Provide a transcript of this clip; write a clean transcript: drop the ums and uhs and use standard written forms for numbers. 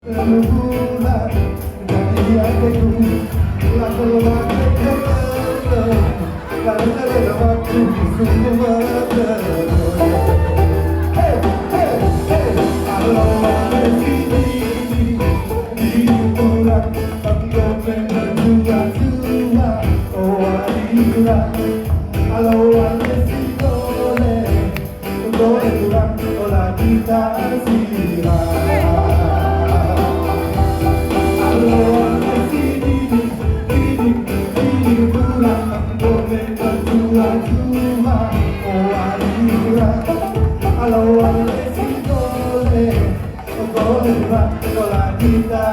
Bulan dari hatiku lalu karena ada waktu sungguh berterus. Hey, hey, hey, kalau ada sini di kurang tanpa berdua dua, oh adira. Kalau ada sini boleh kurang, olah kita siram. Kalau ada si boleh, boleh, kita